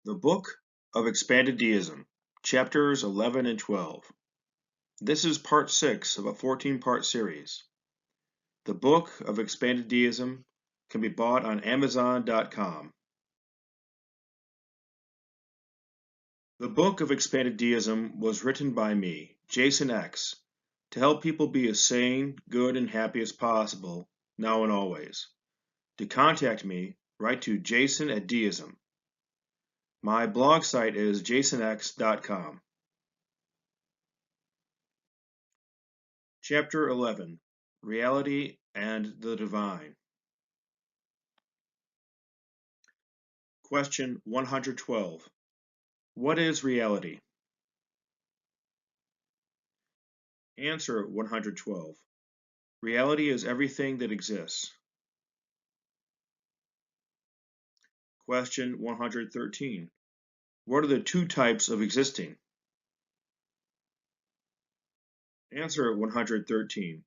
The Book of Expanded Deism, Chapters 11 and 12. This is part 6 of a 14-part series. The Book of Expanded Deism can be bought on Amazon.com. The Book of Expanded Deism was written by me, Jayson X, to help people be as sane, good, and happy as possible, now and always. To contact me, write to Jayson@deism. My blog site is jaysonx.com. Chapter 11, Reality and the Divine. Question 112. What is reality? Answer 112. Reality is everything that exists. Question 113. What are the two types of existing? Answer 113.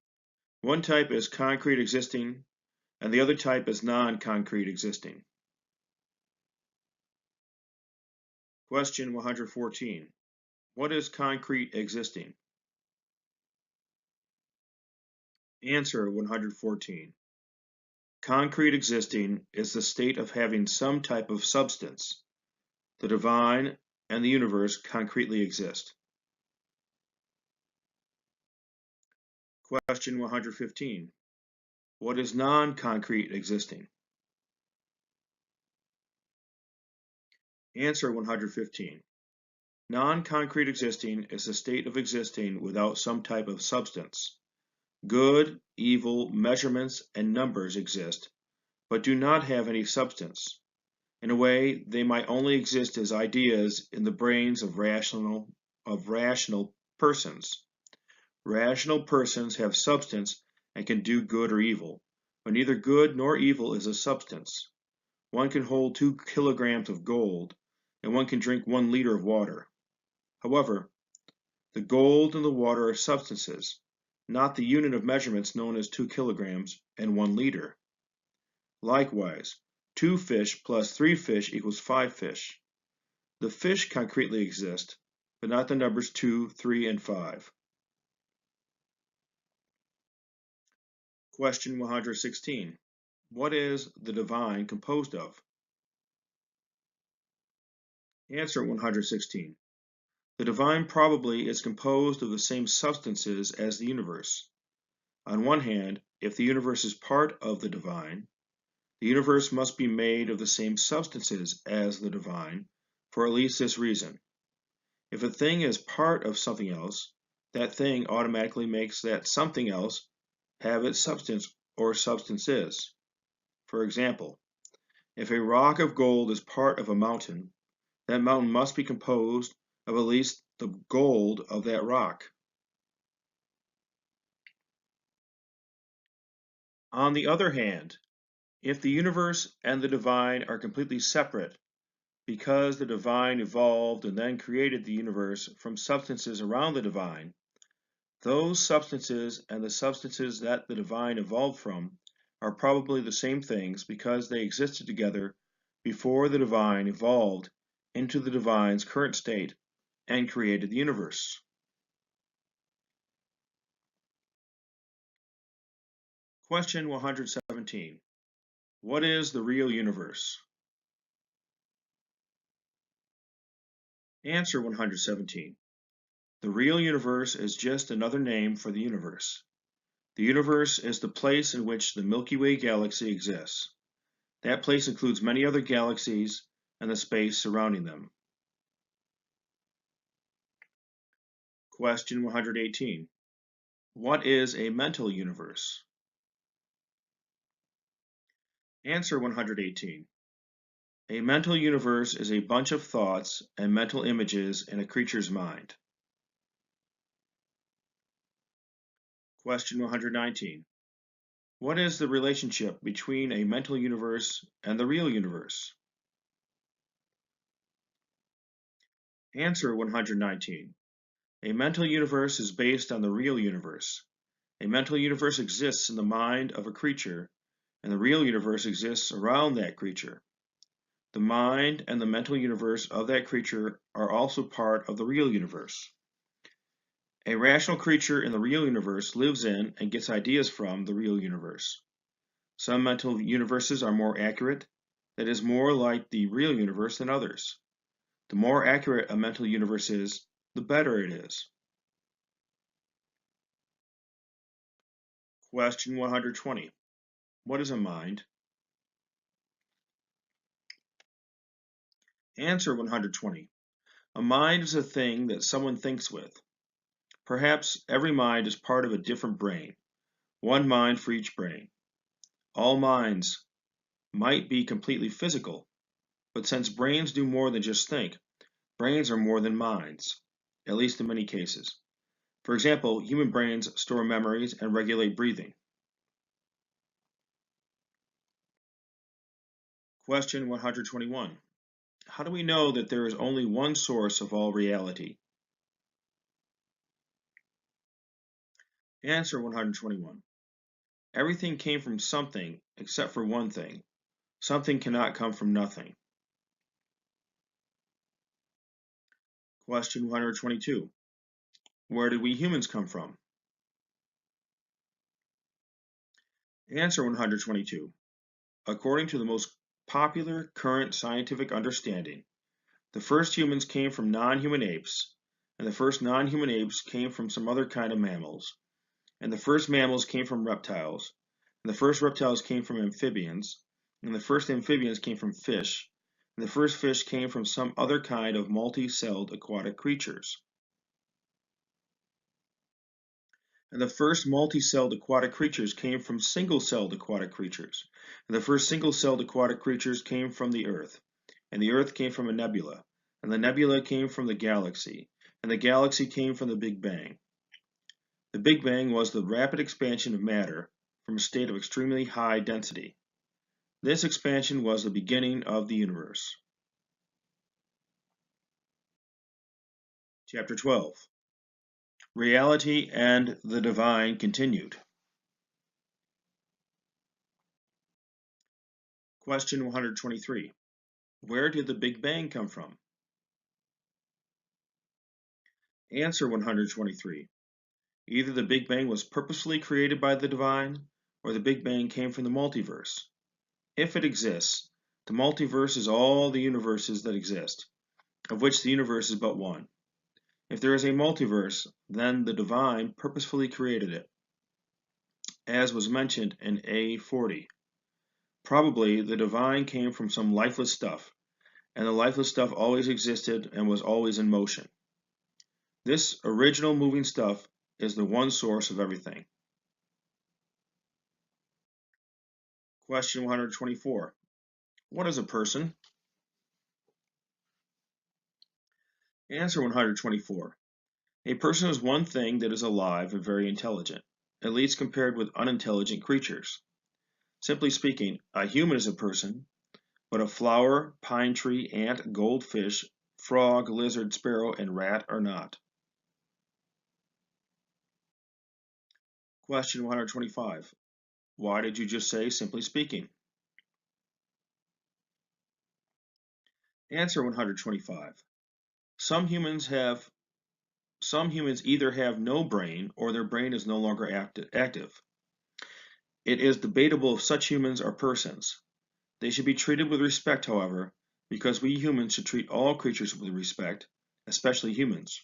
One type is concrete existing, and the other type is non-concrete existing. Question 114. What is concrete existing? Answer 114. Concrete existing is the state of having some type of substance. The divine and the universe concretely exist. Question 115. What is non-concrete existing? Answer 115. Non-concrete existing is the state of existing without some type of substance. Good, evil, measurements, and numbers exist, but do not have any substance. In a way, they might only exist as ideas in the brains of rational persons. Rational persons have substance and can do good or evil, but neither good nor evil is a substance. One can hold 2 kilograms of gold, and one can drink 1 liter of water. However, the gold and the water are substances, not the unit of measurements known as 2 kilograms and 1 liter. Likewise, 2 fish plus 3 fish equals 5 fish. The fish concretely exist, but not the numbers 2, 3, and 5. Question 116. What is the divine composed of? Answer 116. The divine probably is composed of the same substances as the universe. On one hand, if the universe is part of the divine universe must be made of the same substances as the divine, for at least this reason. If a thing is part of something else, that thing automatically makes that something else have its substance or substances. For example, if a rock of gold is part of a mountain, that mountain must be composed of at least the gold of that rock. On the other hand, if the universe and the divine are completely separate, because the divine evolved and then created the universe from substances around the divine, those substances and the substances that the divine evolved from are probably the same things because they existed together before the divine evolved into the divine's current state and created the universe. Question 117. What is the real universe? Answer 117. The real universe is just another name for the universe. The universe is the place in which the Milky Way galaxy exists. That place includes many other galaxies and the space surrounding them. Question 118. What is a mental universe? Answer 118. A mental universe is a bunch of thoughts and mental images in a creature's mind. Question 119. What is the relationship between a mental universe and the real universe? Answer 119. A mental universe is based on the real universe. A mental universe exists in the mind of a creature, and the real universe exists around that creature. The mind and the mental universe of that creature are also part of the real universe. A rational creature in the real universe lives in and gets ideas from the real universe. Some mental universes are more accurate, that is, more like the real universe than others. The more accurate a mental universe is, the better it is. Question 120. What is a mind? Answer 120. A mind is a thing that someone thinks with. Perhaps every mind is part of a different brain, one mind for each brain. All minds might be completely physical, but since brains do more than just think, brains are more than minds, at least in many cases. For example, human brains store memories and regulate breathing. Question 121. How do we know that there is only one source of all reality? Answer 121. Everything came from something except for one thing. Something cannot come from nothing. Question 122. Where did we humans come from? Answer 122. According to the most popular current scientific understanding, the first humans came from non-human apes, and the first non-human apes came from some other kind of mammals, and the first mammals came from reptiles, and the first reptiles came from amphibians, and the first amphibians came from fish, and the first fish came from some other kind of multi-celled aquatic creatures. And the first multi-celled aquatic creatures came from single-celled aquatic creatures, and the first single-celled aquatic creatures came from the Earth, and the Earth came from a nebula, and the nebula came from the galaxy, and the galaxy came from the Big Bang. The Big Bang was the rapid expansion of matter from a state of extremely high density. This expansion was the beginning of the universe. Chapter 12. Reality and the Divine continued. Question 123. Where did the Big Bang come from? Answer 123. Either the Big Bang was purposefully created by the Divine, or the Big Bang came from the multiverse. If it exists, the multiverse is all the universes that exist, of which the universe is but one. If there is a multiverse, then the Divine purposefully created it, as was mentioned in A40. Probably the Divine came from some lifeless stuff, and the lifeless stuff always existed and was always in motion. This original moving stuff is the one source of everything. Question 124. What is a person? Answer 124. A person is one thing that is alive and very intelligent, at least compared with unintelligent creatures. Simply speaking, a human is a person, but a flower, pine tree, ant, goldfish, frog, lizard, sparrow, and rat are not. Question 125. Why did you just say simply speaking? Answer 125. Some humans either have no brain or their brain is no longer active. It is debatable if such humans are persons. They should be treated with respect, however, because we humans should treat all creatures with respect, especially humans.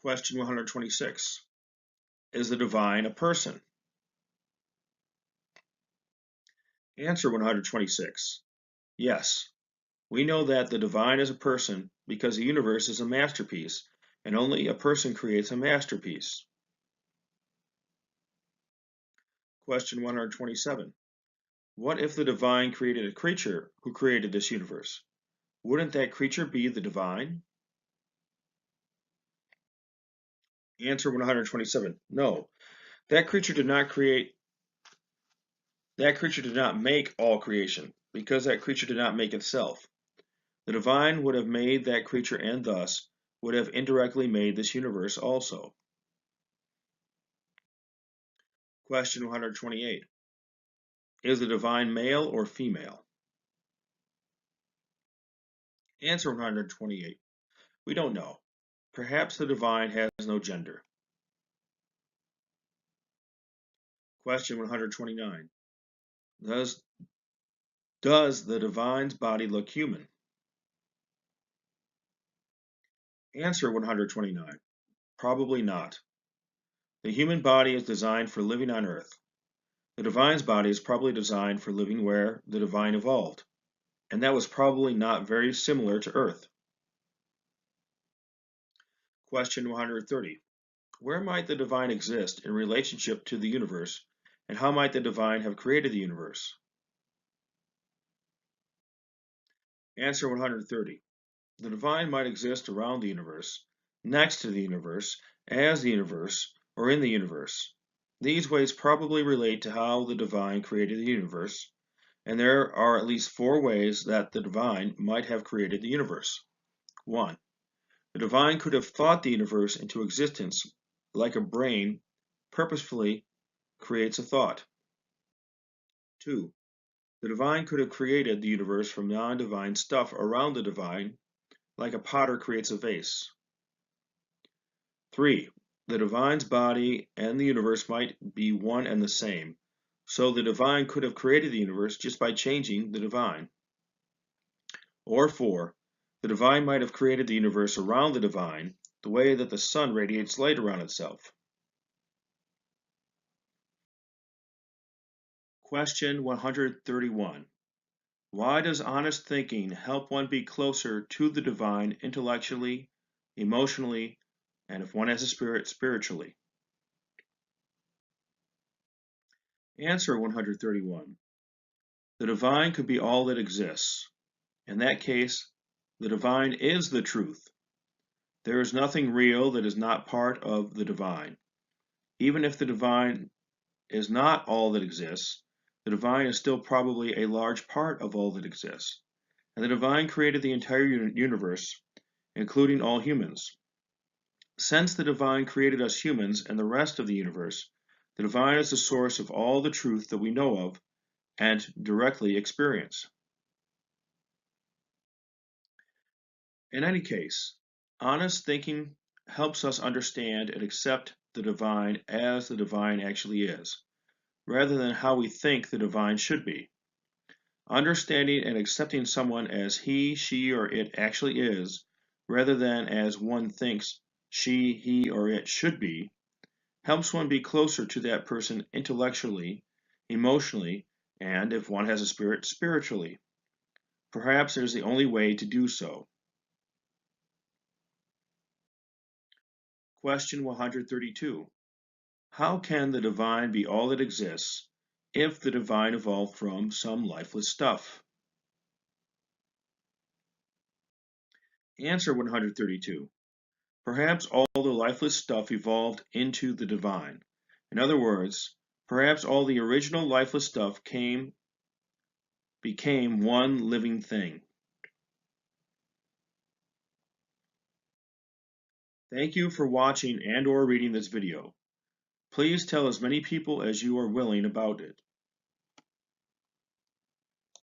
Question 126. Is the divine a person? Answer 126. Yes. We know that the divine is a person because the universe is a masterpiece, and only a person creates a masterpiece. Question 127. What if the divine created a creature who created this universe? Wouldn't that creature be the divine? Answer 127. No. That creature did not make all creation, because that creature did not make itself. The divine would have made that creature and thus would have indirectly made this universe also. Question 128. Is the divine male or female? Answer 128. We don't know. Perhaps the divine has no gender. Question 129. Does the divine's body look human? Answer 129. Probably not. The human body is designed for living on Earth. The divine's body is probably designed for living where the divine evolved, and that was probably not very similar to Earth. Question 130. Where might the divine exist in relationship to the universe, and how might the divine have created the universe? Answer 130. The divine might exist around the universe, next to the universe, as the universe, or in the universe. These ways probably relate to how the divine created the universe, and there are at least 4 ways that the divine might have created the universe. 1. The divine could have thought the universe into existence like a brain purposefully creates a thought. 2. The divine could have created the universe from non-divine stuff around the divine, like a potter creates a vase. 3. The divine's body and the universe might be one and the same, so the divine could have created the universe just by changing the divine. Or 4. The divine might have created the universe around the divine, the way that the sun radiates light around itself. Question 131. Why does honest thinking help one be closer to the divine intellectually, emotionally, and if one has a spirit, spiritually? Answer 131. The divine could be all that exists. In that case, the divine is the truth. There is nothing real that is not part of the divine. Even if the divine is not all that exists, the divine is still probably a large part of all that exists. And the divine created the entire universe, including all humans. Since the divine created us humans and the rest of the universe, the divine is the source of all the truth that we know of and directly experience. In any case, honest thinking helps us understand and accept the divine as the divine actually is, rather than how we think the divine should be. Understanding and accepting someone as he, she, or it actually is, rather than as one thinks she, he, or it should be, helps one be closer to that person intellectually, emotionally, and, if one has a spirit, spiritually. Perhaps it is the only way to do so. Question 132. How can the divine be all that exists if the divine evolved from some lifeless stuff? Answer 132. Perhaps all the lifeless stuff evolved into the divine. In other words, perhaps all the original lifeless stuff became one living thing. Thank you for watching and/or reading this video. Please tell as many people as you are willing about it.